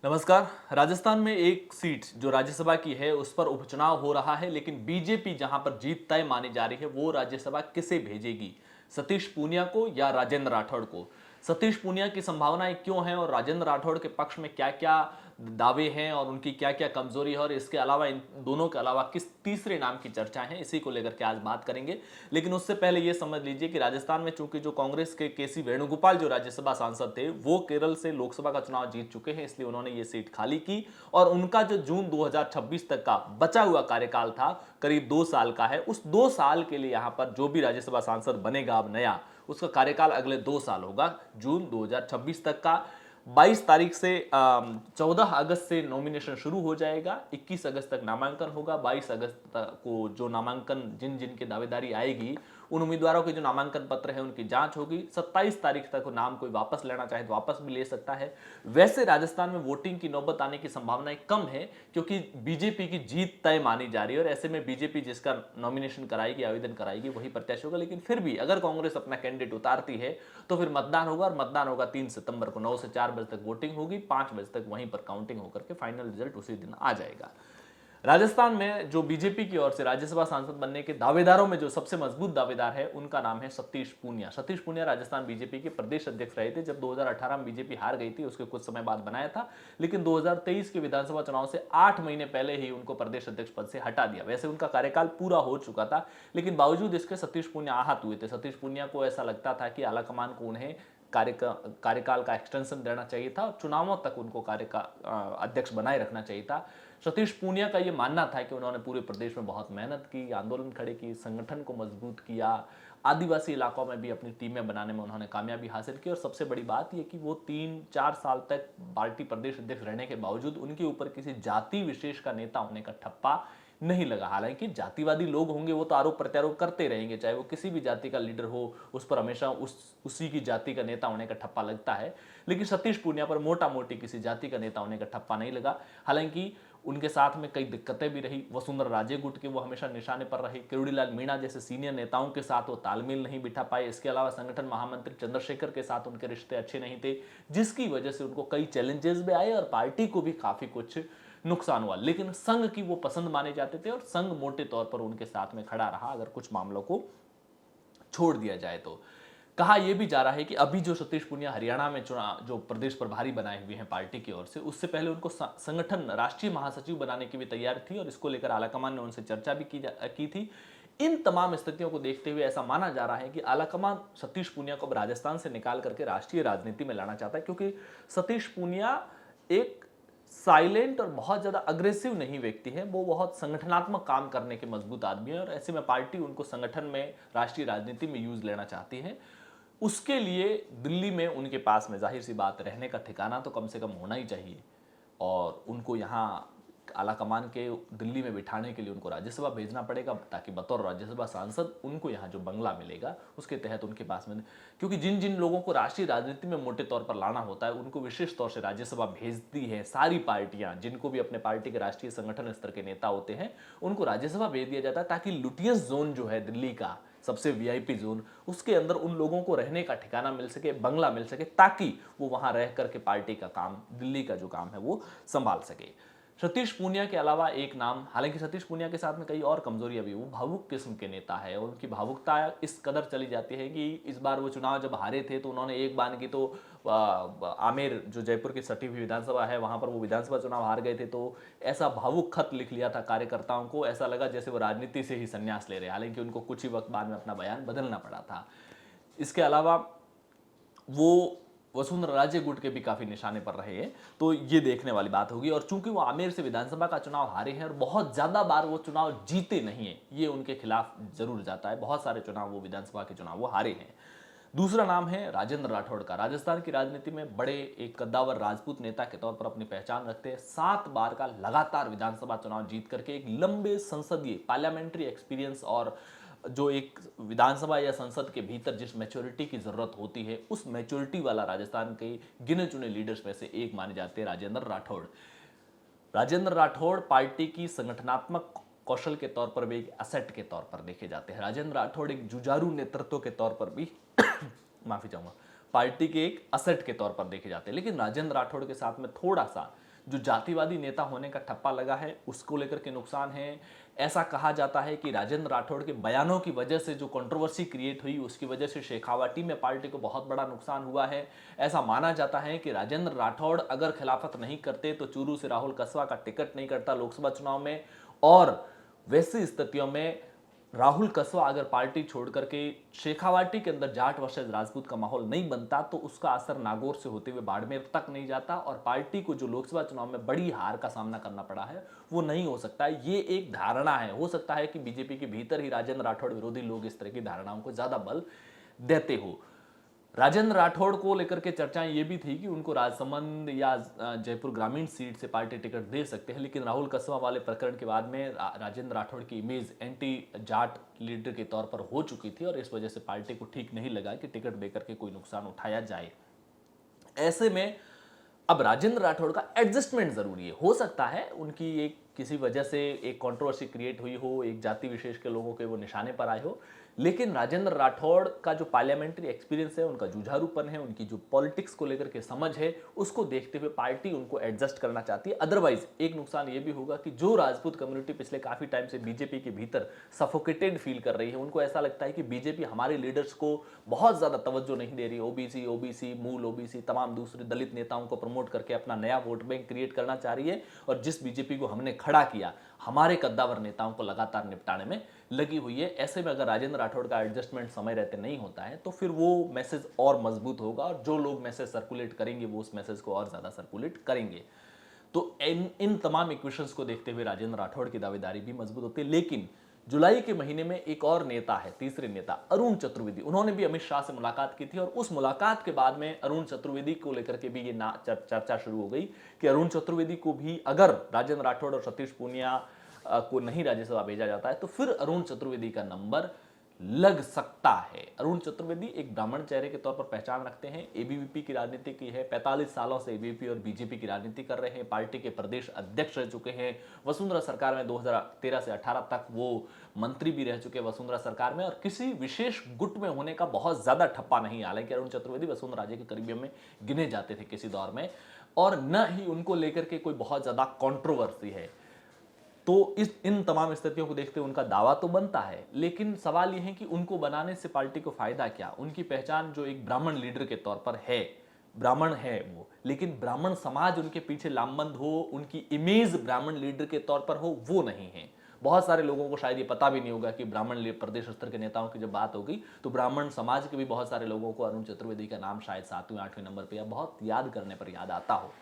नमस्कार। राजस्थान में एक सीट जो राज्यसभा की है उस पर उपचुनाव हो रहा है, लेकिन बीजेपी जहां पर जीत तय मानी जा रही है वो राज्यसभा किसे भेजेगी, सतीश पूनिया को या राजेंद्र राठौड़ को। सतीश पूनिया की संभावनाएं क्यों हैं और राजेंद्र राठौड़ के पक्ष में क्या क्या दावे हैं और उनकी क्या क्या कमजोरी है, और इसके अलावा इन दोनों के अलावा किस तीसरे नाम की चर्चा है, इसी को लेकर के आज बात करेंगे। लेकिन उससे पहले यह समझ लीजिए कि राजस्थान में चूंकि जो कांग्रेस के केसी वेणुगोपाल जो राज्यसभा सांसद थे वो केरल से लोकसभा का चुनाव जीत चुके हैं, इसलिए उन्होंने ये सीट खाली की और उनका जो जून 2026 तक का बचा हुआ कार्यकाल था, करीब 2 साल का है, उस 2 साल के लिए यहां पर जो भी राज्यसभा सांसद बनेगा अब नया, उसका कार्यकाल अगले 2 साल होगा, जून 2026 तक का। 22 तारीख से 14 अगस्त से नॉमिनेशन शुरू हो जाएगा, 21 अगस्त तक नामांकन होगा। 22 अगस्त को जो नामांकन जिन जिन की दावेदारी आएगी उन उम्मीदवारों के जो नामांकन पत्र है उनकी जांच होगी। 27 तारीख तक नाम कोई वापस लेना चाहे तो वापस भी ले सकता है। वैसे राजस्थान में वोटिंग की नौबत आने की संभावनाएं कम है क्योंकि बीजेपी की जीत तय मानी जा रही है और ऐसे में बीजेपी जिसका नॉमिनेशन कराएगी, आवेदन कराएगी, वही प्रत्याशी होगा। लेकिन फिर भी अगर कांग्रेस अपना कैंडिडेट उतारती है तो फिर मतदान होगा और मतदान होगा 3 सितंबर को। 9 से 4 बजे तक वोटिंग होगी, 5 बजे तक वहीं पर काउंटिंग होकर के फाइनल रिजल्ट उसी दिन आ जाएगा। राजस्थान में जो बीजेपी की ओर से राज्यसभा सांसद बनने के दावेदारों में जो सबसे मजबूत दावेदार है उनका नाम है सतीश पूनिया। सतीश पूनिया राजस्थान बीजेपी के प्रदेश अध्यक्ष रहे थे जब 2018 में बीजेपी हार गई थी, उसके कुछ समय बाद बनाया था, लेकिन 2023 के विधानसभा चुनाव से 8 महीने पहले ही उनको प्रदेश अध्यक्ष पद से हटा दिया। वैसे उनका कार्यकाल पूरा हो चुका था, लेकिन बावजूद इसके सतीश पूनिया आहत हुए थे। सतीश पूनिया को ऐसा लगता था कि आलाकमान को उन्हें कार्यकाल का एक्सटेंशन देना चाहिए था और चुनावों तक उनको अध्यक्ष बनाए रखना चाहिए था। सतीश पूनिया का यह मानना था कि उन्होंने पूरे प्रदेश में बहुत मेहनत की, आंदोलन खड़े की, संगठन को मजबूत किया, आदिवासी इलाकों में भी अपनी टीमें बनाने में उन्होंने कामयाबी हासिल की और सबसे बड़ी बात यह कि वो 3-4 साल तक पार्टी प्रदेश अध्यक्ष रहने के बावजूद उनके ऊपर किसी जाति विशेष का नेता होने का ठप्पा नहीं लगा। हालांकि जातिवादी लोग होंगे वो तो आरोप प्रत्यारोप करते रहेंगे, चाहे वो किसी भी जाति का लीडर हो उस पर हमेशा उसी की जाति का नेता होने का ठप्पा लगता है, लेकिन सतीश पूनिया पर मोटा मोटी किसी जाति का नेता होने का ठप्पा नहीं लगा। हालांकि उनके साथ में कई दिक्कतें भी रही। वसुंधरा राजे गुट के वो हमेशा निशाने पर रहे। किरोड़ीलाल मीणा जैसे सीनियर नेताओं के साथ वो तालमेल नहीं बिठा पाए। इसके अलावा संगठन महामंत्री चंद्रशेखर के साथ उनके रिश्ते अच्छे नहीं थे, जिसकी वजह से उनको कई चैलेंजेस भी आए और पार्टी को भी काफी कुछ नुकसान हुआ। लेकिन संघ की वो पसंद माने जाते थे और संघ मोटे तौर पर उनके साथ में खड़ा रहा, अगर कुछ मामलों को छोड़ दिया जाए तो। कहा यह भी जा रहा है कि अभी जो सतीश पूनिया हरियाणा में चुनाव जो प्रदेश प्रभारी बनाए हुए हैं पार्टी की ओर से, उससे पहले उनको संगठन राष्ट्रीय महासचिव बनाने की भी तैयारी थी और इसको लेकर आलाकमान ने उनसे चर्चा भी की थी। इन तमाम स्थितियों को देखते हुए ऐसा माना जा रहा है कि आलाकमान सतीश पूनिया को राजस्थान से निकाल करके राष्ट्रीय राजनीति में लाना चाहता है, क्योंकि सतीश पूनिया एक साइलेंट और बहुत ज्यादा अग्रेसिव नहीं व्यक्ति है, वो बहुत संगठनात्मक काम करने के मजबूत आदमी है और ऐसे में पार्टी उनको संगठन में राष्ट्रीय राजनीति में यूज लेना चाहती है। उसके लिए दिल्ली में उनके पास में जाहिर सी बात रहने का ठिकाना तो कम से कम होना ही चाहिए और उनको यहाँ आलाकमान के दिल्ली में बिठाने के लिए उनको राज्यसभा भेजना पड़ेगा, ताकि बतौर राज्यसभा सांसद उनको यहाँ जो बंगला मिलेगा उसके तहत उनके पास में, क्योंकि जिन जिन लोगों को राष्ट्रीय राजनीति में मोटे तौर पर लाना होता है उनको विशेष तौर से राज्यसभा भेजती है। सारी पार्टियां जिनको भी अपने पार्टी के राष्ट्रीय संगठन स्तर के नेता होते हैं उनको राज्यसभा भेज दिया जाता है, ताकि लुटियंस जोन जो है दिल्ली का सबसे वीआईपी जोन, उसके अंदर उन लोगों को रहने का ठिकाना मिल सके, बंगला मिल सके, ताकि वो वहां रह करके पार्टी का काम, दिल्ली का जो काम है वो संभाल सके। सतीश पूनिया के अलावा एक नाम, हालांकि सतीश पूनिया के साथ में कई और कमजोरियां भी, वो भावुक किस्म के नेता है और उनकी भावुकता इस कदर चली जाती है कि इस बार वो चुनाव जब हारे थे तो उन्होंने एक बार की तो आमेर जो जयपुर की सटी हुई विधानसभा है वहां पर वो विधानसभा चुनाव हार गए थे, तो ऐसा भावुक खत लिख लिया था कार्यकर्ताओं को, ऐसा लगा जैसे वो राजनीति से ही संन्यास ले रहे। हालांकि उनको कुछ ही वक्त बाद में अपना बयान बदलना पड़ा था। इसके अलावा वो वसुंधरा राजे गुट के भी काफी निशाने पर रहे हैं, तो ये देखने वाली बात होगी। और चूंकि वो आमेर से विधानसभा का चुनाव हारे हैं और बहुत ज्यादा बार वो चुनाव जीते नहीं है, ये उनके खिलाफ जरूर जाता है। बहुत सारे चुनाव वो विधानसभा के चुनाव वो हारे हैं। दूसरा नाम है राजेंद्र राठौड़ का। राजस्थान की राजनीति में बड़े एक कद्दावर राजपूत नेता के तौर पर अपनी पहचान रखते हैं। 7 बार का लगातार विधानसभा चुनाव जीत करके एक लंबे संसदीय पार्लियामेंट्री एक्सपीरियंस और जो एक विधानसभा या संसद के भीतर जिस मैच्योरिटी की जरूरत होती है, उस मैच्योरिटी वाला राजस्थान के गिने चुने लीडर्स में से एक माने जाते हैं राजेंद्र राठौड़। राजेंद्र राठौड़ पार्टी की संगठनात्मक कौशल के तौर पर भी एक एसेट के तौर पर देखे जाते हैं। राजेंद्र राठौड़ एक जुझारू नेतृत्व के तौर पर भी माफी चाहूंगा, पार्टी के एक एसेट के तौर पर देखे जाते हैं। लेकिन राजेंद्र राठौड़ के साथ में थोड़ा सा जो जातिवादी नेता होने का ठप्पा लगा है उसको लेकर के नुकसान है। ऐसा कहा जाता है कि राजेंद्र राठौड़ के बयानों की वजह से जो कंट्रोवर्सी क्रिएट हुई उसकी वजह से शेखावाटी में पार्टी को बहुत बड़ा नुकसान हुआ है। ऐसा माना जाता है कि राजेंद्र राठौड़ अगर खिलाफत नहीं करते तो चूरू से राहुल कसवा का टिकट नहीं करता लोकसभा चुनाव में, और वैसी स्थितियों में राहुल कसवा अगर पार्टी छोड़ करके शेखावाटी के अंदर जाट वर्सेस राजपूत का माहौल नहीं बनता तो उसका असर नागौर से होते हुए बाड़मेर तक नहीं जाता और पार्टी को जो लोकसभा चुनाव में बड़ी हार का सामना करना पड़ा है वो नहीं हो सकता है। ये एक धारणा है, हो सकता है कि बीजेपी के भीतर ही राजेंद्र राठौड़ विरोधी लोग इस तरह की धारणाओं को ज्यादा बल देते हो। राजेंद्र राठौड़ को लेकर के चर्चाएं ये भी थी कि उनको राजसमंद या जयपुर ग्रामीण सीट से पार्टी टिकट दे सकते हैं, लेकिन राहुल कसवा वाले प्रकरण के बाद में राजेंद्र राठौड़ की इमेज एंटी जाट लीडर के तौर पर हो चुकी थी और इस वजह से पार्टी को ठीक नहीं लगा कि टिकट देकर के कोई नुकसान उठाया जाए। ऐसे में अब राजेंद्र राठौड़ का एडजस्टमेंट जरूरी है। हो सकता है उनकी एक किसी वजह से एक कंट्रोवर्सी क्रिएट हुई हो, एक जाति विशेष के लोगों के वो निशाने पर आए हो, लेकिन राजेंद्र राठौड़ का जो पार्लियामेंट्री एक्सपीरियंस है, उनका जुझारूपन है, उनकी जो पॉलिटिक्स को लेकर के समझ है, उसको देखते हुए पार्टी उनको एडजस्ट करना चाहती है। अदरवाइज एक नुकसान ये भी होगा कि जो राजपूत कम्युनिटी पिछले काफी टाइम से बीजेपी के भीतर सफोकेटेड फील कर रही है, उनको ऐसा लगता है कि बीजेपी हमारे लीडर्स को बहुत ज्यादा तवज्जो नहीं दे रही, ओबीसी, मूल ओबीसी, तमाम दूसरे दलित नेताओं को प्रमोट करके अपना नया वोट बैंक क्रिएट करना चाह रही है, और जिस बीजेपी को हमने खड़ा किया हमारे कद्दावर नेताओं को लगातार निपटाने में लगी हुई है। ऐसे में अगर राजेंद्र राठौड़ का एडजस्टमेंट समय रहते नहीं होता है तो फिर वो मैसेज और मजबूत होगा और जो लोग मैसेज सर्कुलेट करेंगे वो उस मैसेज को और ज्यादा सर्कुलेट करेंगे। तो इन तमाम इक्वेशंस को देखते हुए राजेंद्र राठौड़ की दावेदारी भी मजबूत होती है। लेकिन जुलाई के महीने में एक और नेता है, तीसरे नेता अरुण चतुर्वेदी, उन्होंने भी अमित शाह से मुलाकात की थी और उस मुलाकात के बाद में अरुण चतुर्वेदी को लेकर के भी ये चर्चा शुरू हो गई कि अरुण चतुर्वेदी को भी अगर राजेंद्र राठौड़ और सतीश पूनिया को नहीं राज्यसभा भेजा जाता है तो फिर अरुण चतुर्वेदी का नंबर लग सकता है। अरुण चतुर्वेदी एक ब्राह्मण चेहरे के तौर पर पहचान रखते हैं, एबीवीपी की राजनीति की है, 45 सालों से एबीवीपी और बीजेपी की राजनीति कर रहे हैं, पार्टी के प्रदेश अध्यक्ष रह चुके हैं, वसुंधरा सरकार में 2013 से 18 तक वो मंत्री भी रह चुके हैं वसुंधरा सरकार में, और किसी विशेष गुट में होने का बहुत ज्यादा ठप्पा नहीं। हालांकि अरुण चतुर्वेदी वसुंधरा राजे के करीबियों में गिने जाते थे किसी दौर में, और न ही उनको लेकर के कोई बहुत ज्यादा कॉन्ट्रोवर्सी है। तो इन तमाम स्थितियों को देखते हुए उनका दावा तो बनता है, लेकिन सवाल यह है कि उनको बनाने से पार्टी को फायदा क्या। उनकी पहचान जो एक ब्राह्मण लीडर के तौर पर है, ब्राह्मण है वो, लेकिन ब्राह्मण समाज उनके पीछे लामबंद हो, उनकी इमेज ब्राह्मण लीडर के तौर पर हो, वो नहीं है। बहुत सारे लोगों को शायद ये पता भी नहीं होगा कि ब्राह्मण प्रदेश स्तर के नेताओं की जब बात होगी तो ब्राह्मण समाज के भी बहुत सारे लोगों को अरुण चतुर्वेदी का नाम शायद 7वें 8वें नंबर पर या बहुत याद करने पर याद आता हो।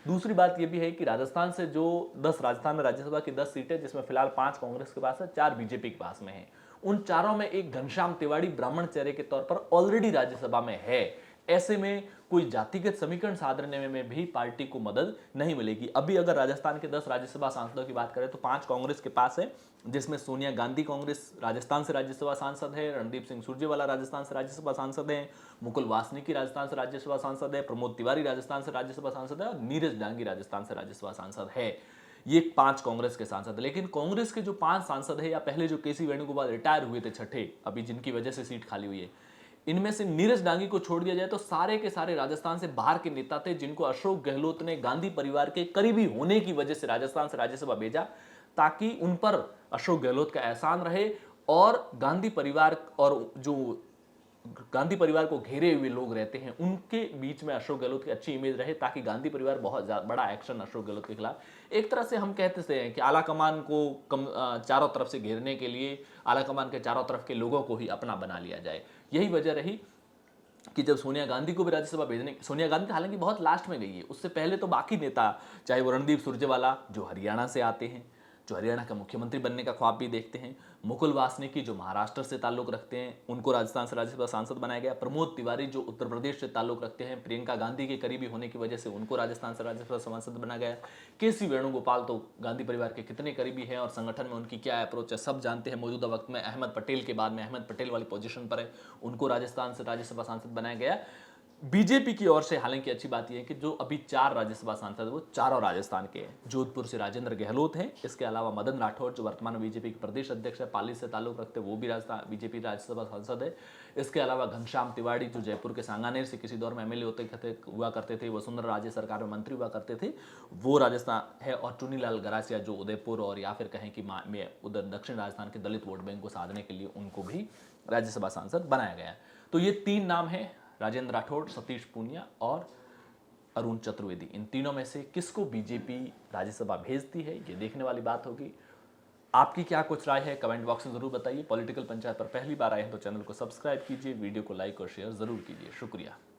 दूसरी बात यह भी है कि राजस्थान से जो 10 राजस्थान में राज्यसभा की 10 सीटें, जिसमें फिलहाल 5 कांग्रेस के पास है, 4 बीजेपी के पास में है, उन चारों में एक घनश्याम तिवाड़ी ब्राह्मण चेहरे के तौर पर ऑलरेडी राज्यसभा में है। ऐसे में कोई जातिगत समीकरण साधने में भी पार्टी को मदद नहीं मिलेगी। अभी अगर राजस्थान के 10 राज्यसभा सांसदों की बात करें तो 5 कांग्रेस के पास है, जिसमें सोनिया गांधी कांग्रेस राजस्थान से राज्यसभा सांसद है, रणदीप सिंह सुरजेवाला राजस्थान से राज्यसभा सांसद है, मुकुल वासनिकी राजस्थान से राज्यसभा सांसद है, प्रमोद तिवारी राजस्थान से राज्यसभा सांसद है और नीरज डांगी राजस्थान से राज्यसभा सांसद है। ये 5 कांग्रेस के सांसद। लेकिन कांग्रेस के जो 5 सांसद है, या पहले जो केसी वेणुगोपाल रिटायर हुए थे छठे, अभी जिनकी वजह से सीट खाली हुई है, इनमें से नीरज डांगी को छोड़ दिया जाए तो सारे के सारे राजस्थान से बाहर के नेता थे, जिनको अशोक गहलोत ने गांधी परिवार के करीबी होने की वजह से राजस्थान से राज्यसभा भेजा, ताकि उन पर अशोक गहलोत का एहसान रहे और गांधी परिवार और जो गांधी परिवार को घेरे हुए लोग रहते हैं उनके बीच में अशोक गहलोत की अच्छी इमेज रहे, ताकि गांधी परिवार बहुत बड़ा एक्शन अशोक गहलोत के खिलाफ, एक तरह से हम कहते हैं कि आला कमान को चारों तरफ से घेरने के लिए आला कमान के चारों तरफ के लोगों को ही अपना बना लिया जाए। यही वजह रही कि जब सोनिया गांधी को भी राज्यसभा भेजने, सोनिया गांधी हालांकि बहुत लास्ट में गई है, उससे पहले तो बाकी नेता, चाहे वो रणदीप सुरजेवाला जो हरियाणा से आते हैं, जो हरियाणा का मुख्यमंत्री बनने का ख्वाब भी देखते हैं, मुकुल वासनिकी जो महाराष्ट्र से ताल्लुक रखते हैं, उनको राजस्थान से राज्यसभा सांसद बनाया गया, प्रमोद तिवारी जो उत्तर प्रदेश से ताल्लुक रखते हैं, प्रियंका गांधी के करीबी होने की वजह से उनको राजस्थान से राज्यसभा सांसद बनाया गया, केसी वेणुगोपाल तो गांधी परिवार के कितने करीबी हैं और संगठन में उनकी क्या अप्रोच है सब जानते हैं, मौजूदा वक्त में अहमद पटेल के बाद में अहमद पटेल वाली पोजीशन पर है, उनको राजस्थान से राज्यसभा सांसद बनाया गया। बीजेपी की ओर से हालांकि अच्छी बात यह है कि जो अभी 4 राज्यसभा सांसद हैं, वो चारों राजस्थान के हैं। जोधपुर से राजेंद्र गहलोत हैं, इसके अलावा मदन राठौर जो वर्तमान में बीजेपी के प्रदेश अध्यक्ष है, पाली से ताल्लुक रखते हैं, वो भी राजस्थान बीजेपी राज्यसभा सांसद है। इसके अलावा घनश्याम तिवाड़ी जो जयपुर के सांगानेर से किसी दौर में एमएलए हुआ करते थे, वसुंधरा राजे सरकार में मंत्री हुआ करते थे, वो राजस्थान है। और चुनीलाल गरासिया जो उदयपुर और या फिर कहें कि में उधर दक्षिण राजस्थान के दलित वोट बैंक को साधने के लिए उनको भी राज्यसभा सांसद बनाया गया है। तो ये 3 नाम हैं, राजेंद्र राठौड़, सतीश पूनिया और अरुण चतुर्वेदी। इन तीनों में से किसको बीजेपी राज्यसभा भेजती है, ये देखने वाली बात होगी। आपकी क्या कुछ राय है कमेंट बॉक्स में जरूर बताइए। पॉलिटिकल पंचायत पर पहली बार आए हैं तो चैनल को सब्सक्राइब कीजिए, वीडियो को लाइक और शेयर जरूर कीजिए। शुक्रिया।